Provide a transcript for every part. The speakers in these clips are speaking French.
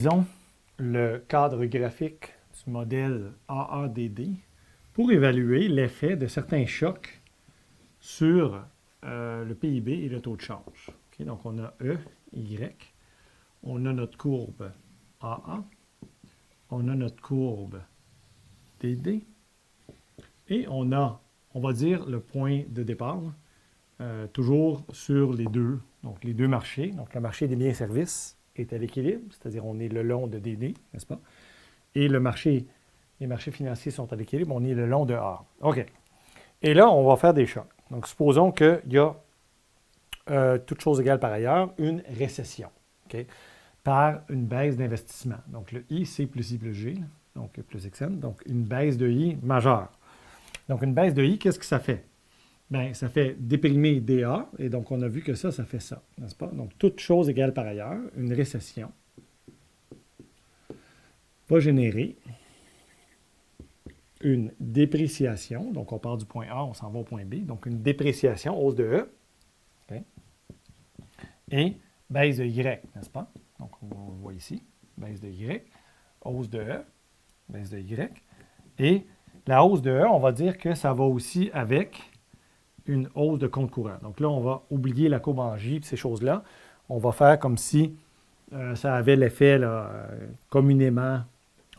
Utilisons le cadre graphique du modèle AADD pour évaluer l'effet de certains chocs sur le PIB et le taux de change. Okay, donc, on a E, Y, on a notre courbe AA, on a notre courbe DD, et on va dire, le point de départ, toujours sur les deux marchés. Donc, le marché des biens et services est à l'équilibre, c'est-à-dire on est le long de DD, n'est-ce pas? Et les marchés financiers sont à l'équilibre, on est le long de A. OK. Et là, on va faire des chocs. Donc, supposons qu'il y a, toutes choses égales par ailleurs, une récession, OK, par une baisse d'investissement. Donc, le I, C plus I plus G, là, donc plus XN, donc une baisse de I majeure. Donc, une baisse de I, qu'est-ce que ça fait? Bien, ça fait déprimer DA, et donc on a vu que ça fait ça, n'est-ce pas? Donc, toute chose égale par ailleurs, une récession va générer une dépréciation. Donc, on part du point A, on s'en va au point B. Donc, une dépréciation, hausse de E, okay, et baisse de Y, n'est-ce pas? Donc, on voit ici, baisse de Y, hausse de E, baisse de Y. Et la hausse de E, on va dire que ça va aussi avec une hausse de compte courant. Donc là, on va oublier la courbe en J et ces choses-là. On va faire comme si ça avait l'effet communément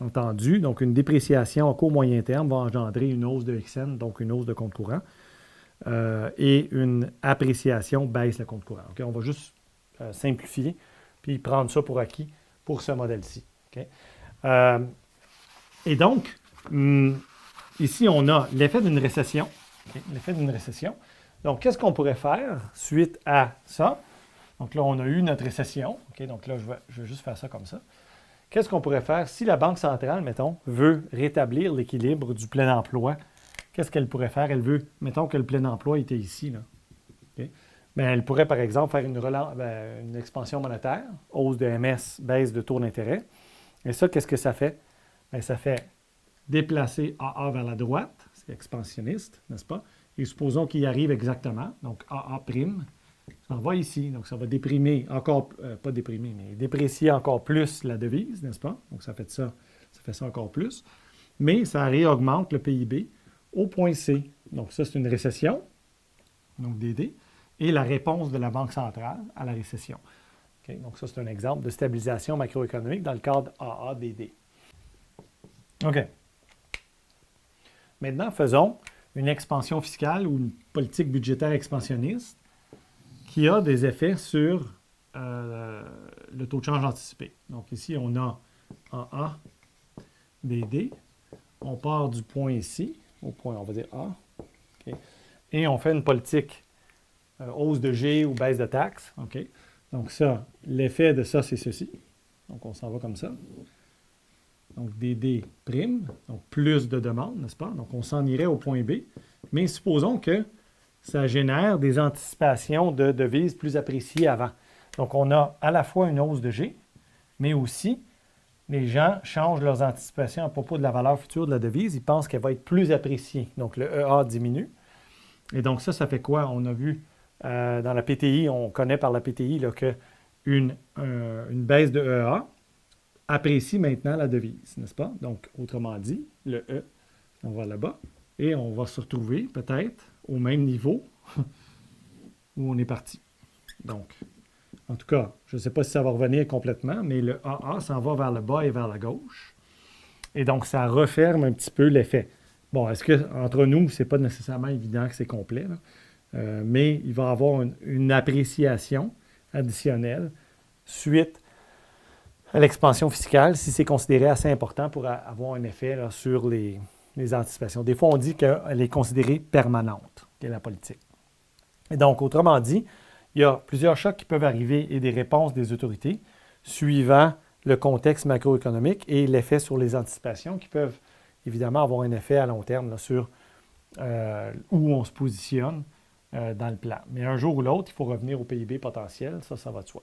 entendu. Donc, une dépréciation à court moyen terme va engendrer une hausse de XN, donc une hausse de compte courant. Et une appréciation baisse le compte courant. Okay? On va juste simplifier puis prendre ça pour acquis pour ce modèle-ci. Okay? Et donc, ici, on a l'effet d'une récession. Okay? L'effet d'une récession. Donc, qu'est-ce qu'on pourrait faire suite à ça? Donc là, on a eu notre récession. Okay? Donc là, je vais juste faire ça comme ça. Qu'est-ce qu'on pourrait faire si la Banque centrale, mettons, veut rétablir l'équilibre du plein emploi? Qu'est-ce qu'elle pourrait faire? Elle veut, mettons que le plein emploi était ici, là. Okay? Bien, elle pourrait, par exemple, faire une expansion monétaire, hausse de MS, baisse de taux d'intérêt. Et ça, qu'est-ce que ça fait? Bien, ça fait déplacer AA vers la droite, c'est expansionniste, n'est-ce pas? Et supposons qu'il y arrive exactement, donc AA', ça va ici, donc ça va déprimer encore, pas déprimer, mais déprécier encore plus la devise, n'est-ce pas? Donc ça fait ça encore plus. Mais ça réaugmente le PIB au point C. Donc ça, c'est une récession, donc DD, et la réponse de la Banque centrale à la récession. Okay? Donc ça, c'est un exemple de stabilisation macroéconomique dans le cadre AADD. OK. Maintenant, faisons une expansion fiscale ou une politique budgétaire expansionniste qui a des effets sur le taux de change anticipé. Donc ici, on a AA, DD. On part du point ici, au point, on va dire A. Okay. Et on fait une politique hausse de G ou baisse de taxes. Okay. Donc ça, l'effet de ça, c'est ceci. Donc on s'en va comme ça. Donc DD prime, donc plus de demande, n'est-ce pas? Donc on s'en irait au point B. Mais supposons que ça génère des anticipations de devises plus appréciées avant. Donc on a à la fois une hausse de G, mais aussi les gens changent leurs anticipations à propos de la valeur future de la devise. Ils pensent qu'elle va être plus appréciée. Donc le EA diminue. Et donc ça fait quoi? On a vu dans la PTI, on connaît par la PTI qu'une baisse de EA apprécie maintenant la devise, n'est-ce pas? Donc, autrement dit, le E, on va là-bas, et on va se retrouver peut-être au même niveau où on est parti. Donc, en tout cas, je ne sais pas si ça va revenir complètement, mais le AA s'en va vers le bas et vers la gauche. Et donc, ça referme un petit peu l'effet. Bon, est-ce qu'entre nous, ce n'est pas nécessairement évident que c'est complet, mais il va y avoir une appréciation additionnelle suite à l'expansion fiscale, si c'est considéré assez important pour avoir un effet là, sur les anticipations. Des fois, on dit qu'elle est considérée permanente, la politique. Et donc, autrement dit, il y a plusieurs chocs qui peuvent arriver et des réponses des autorités suivant le contexte macroéconomique et l'effet sur les anticipations qui peuvent évidemment avoir un effet à long terme là, sur où on se positionne dans le plan. Mais un jour ou l'autre, il faut revenir au PIB potentiel, ça va de soi.